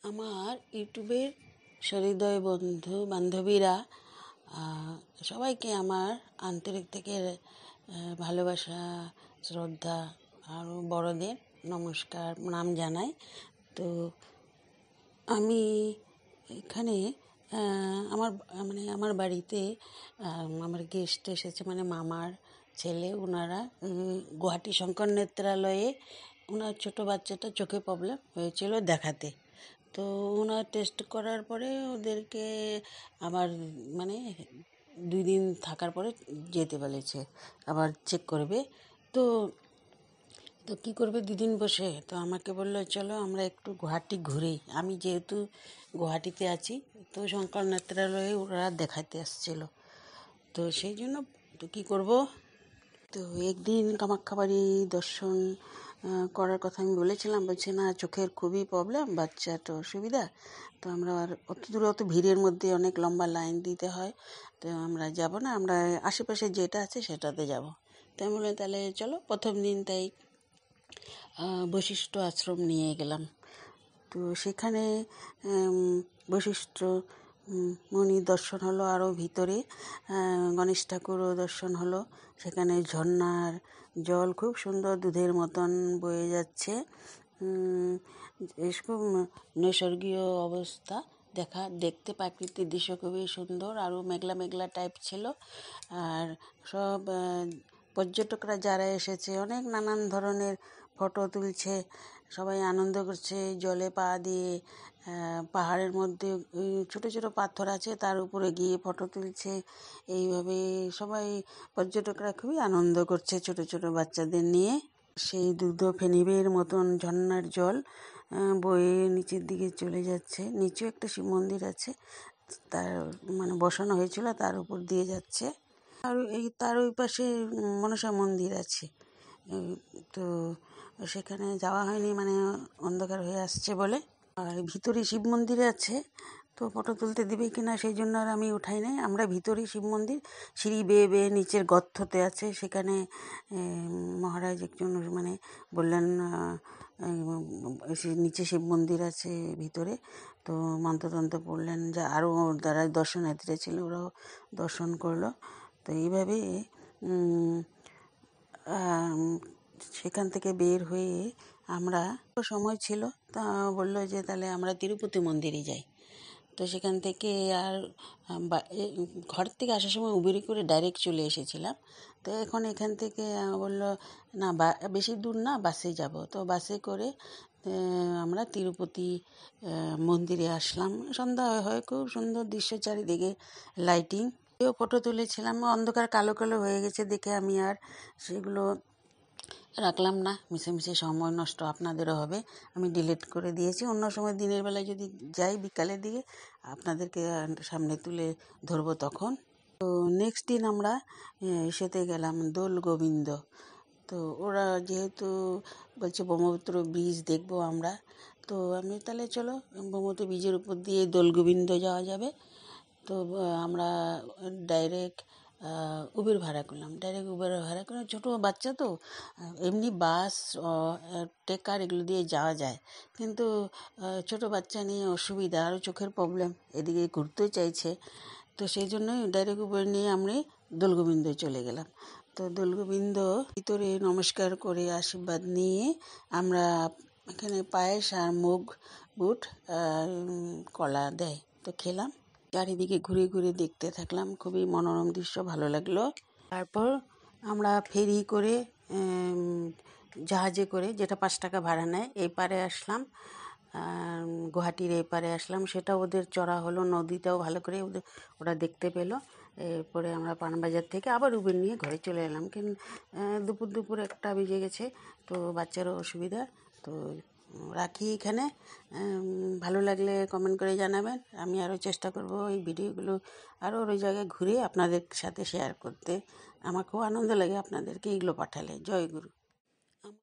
আমার ইউটিউবের সহৃদয় বন্ধু বান্ধবীরা সবাইকে আমার আন্তরিক থেকে ভালোবাসা, শ্রদ্ধা আর বড়দের নমস্কার নাম জানাই। তো আমি এখানে আমার বাড়িতে আমার গেস্ট এসেছে, মামার ছেলে। ওনারা গুয়াহাটি শঙ্কর নেত্রালয়ে ওনার ছোটো বাচ্চাটা চোখে প্রবলেম হয়েছিল দেখাতে। তো ওনার টেস্ট করার পরে ওদেরকে আবার 2 দিন থাকার পরে যেতে বলেছে, আবার চেক করবে। তো তো কী করবে 2 দিন বসে? তো আমাকে বললো চলো আমরা একটু গুয়াহাটি ঘুরি। আমি যেহেতু গুয়াহাটিতে আছি, তো শঙ্কর নেত্রালয়ে ওরা দেখাতে আসছিল। তো সেই জন্য তো কী করব, তো একদিন কামাখ্যাবাড়ি দর্শন করার কথা আমি বলেছিলাম। বলছে না, চোখের খুবই প্রবলেম, বাচ্চাটা অসুবিধা। তো আমরা আর অত দূরে অত ভিড়ের মধ্যে অনেক লম্বা লাইন দিতে হয়, তো আমরা যাব না, আমরা আশেপাশে যেটা আছে সেটাতে যাব। তো আমি বললাম তাহলে চলো। প্রথম দিন তাই বশিষ্ঠ আশ্রম নিয়ে গেলাম। তো সেখানে বশিষ্ঠ মুনির দর্শন হলো, আরও ভিতরে গণেশ ঠাকুরও দর্শন হলো। সেখানে ঝর্ণার জল খুব সুন্দর দুধের মতন বয়ে যাচ্ছে। খুব নৈসর্গীয় অবস্থা, দেখতে প্রাকৃতিক দৃশ্য খুবই সুন্দর। আরও মেঘলা মেঘলা টাইপ ছিল। আর সব পর্যটকরা যারা এসেছে অনেক নানান ধরনের ফটো তুলছে, সবাই আনন্দ করছে। জলে পা দিয়ে পাহাড়ের মধ্যে ছোটো ছোটো পাথর আছে, তার উপরে গিয়ে ফটো তুলছে। এইভাবে সবাই পর্যটকরা খুবই আনন্দ করছে ছোটো ছোটো বাচ্চাদের নিয়ে। সেই দুধ ফেনিবের মতন ঝর্ণার জল বয়ে নিচের দিকে চলে যাচ্ছে। নিচেও একটা শিব মন্দির আছে, তার বসানো হয়েছিল, তার উপর দিয়ে যাচ্ছে। আর তার ওই পাশে মনসা মন্দির আছে। তো সেখানে যাওয়া হয়নি, অন্ধকার হয়ে আসছে বলে। আর ভিতরে শিব মন্দিরে আছে, তো ফটো তুলতে দিবে কিনা সেই জন্য আর আমি উঠাই নাই। আমরা ভিতরেই শিব মন্দির, সিঁড়ি বেয়ে বেয়ে নিচের গর্ততে আছে। সেখানে মহারাজ একজন বললেন নিচে শিব মন্দির আছে ভিতরে। তো মন্ত্রতন্ত্র পড়লেন, যা আরও যারা দর্শনার্থীরা ছিল ওরাও দর্শন করলো। তো এইভাবে সেখান থেকে বের হয়ে আমরা সময় ছিল, তা বললো যে তাহলে আমরা তিরুপতি মন্দিরে যাই। তো সেখান থেকে আর ঘর থেকে আসার সময় উবেরে করে ডাইরেক্ট চলে এসেছিলাম। তো এখন এখান থেকে বললো না, বেশি দূর না, বাসে যাব। তো বাসে করে আমরা তিরুপতি মন্দিরে আসলাম। সন্ধ্যা হয়, খুব সুন্দর দৃশ্য, চারিদিকে লাইটিং। ফটো তুলেছিলাম, অন্ধকার কালো কালো হয়ে গেছে দেখে আমি আর সেগুলো রাখলাম না। মিশে সময় নষ্ট আপনাদেরও হবে, আমি ডিলিট করে দিয়েছি। অন্য সময় দিনের বেলায় যদি যাই বিকালের দিকে আপনাদেরকে সামনে তুলে ধরবো তখন। তো নেক্সট দিন আমরা এসেতে গেলাম দোল গোবিন্দ। তো ওরা যেহেতু বলছে ব্রহ্মপুত্র ব্রিজ দেখবো আমরা, তো আমি তাহলে চলো ব্রহ্মপুত্র ব্রিজের উপর দিয়ে দোল গোবিন্দ যাওয়া যাবে। তো আমরা ডাইরেক্ট উবের ভাড়া করলাম। ছোটো বাচ্চা তো, এমনি বাস টেকার এগুলো দিয়ে যাওয়া যায়, কিন্তু ছোটো বাচ্চা নিয়ে অসুবিধা, আরও চোখের প্রবলেম, এদিকে ঘুরতে চাইছে। তো সেই জন্যই ডাইরেক্ট উবের নিয়ে আমরা দোলগোবিন্দ চলে গেলাম। তো দোলগোবিন্দ ভিতরে নমস্কার করে আশীর্বাদ নিয়ে আমরা এখানে পায়েস আর মুগ বুট কলা দেয়, তো খেলাম। চারিদিকে ঘুরে ঘুরে দেখতে থাকলাম, খুবই মনোরম দৃশ্য, ভালো লাগলো। তারপর আমরা ফেরি করে জাহাজে করে, যেটা 5 টাকা ভাড়া নেয়, এই পারে আসলাম, গুয়াহাটির এই পারে আসলাম। সেটা ওদের চড়া হলো, নদীটাও ভালো করে ওরা দেখতে পেলো। এরপরে আমরা পানবাজার থেকে আবার উবের নিয়ে ঘরে চলে এলাম। কিন্তু দুপুর 1টা বেজে গেছে, তো বাচ্চারও অসুবিধা। তো রাখি এখানে। ভালো লাগলে কমেন্ট করে জানাবেন। আমি আরও চেষ্টা করব এই ভিডিওগুলো আরও ওই জায়গায় ঘুরে আপনাদের সাথে শেয়ার করতে। আমার খুব আনন্দ লাগে আপনাদেরকে এগুলো পাঠালে। জয় গুরু।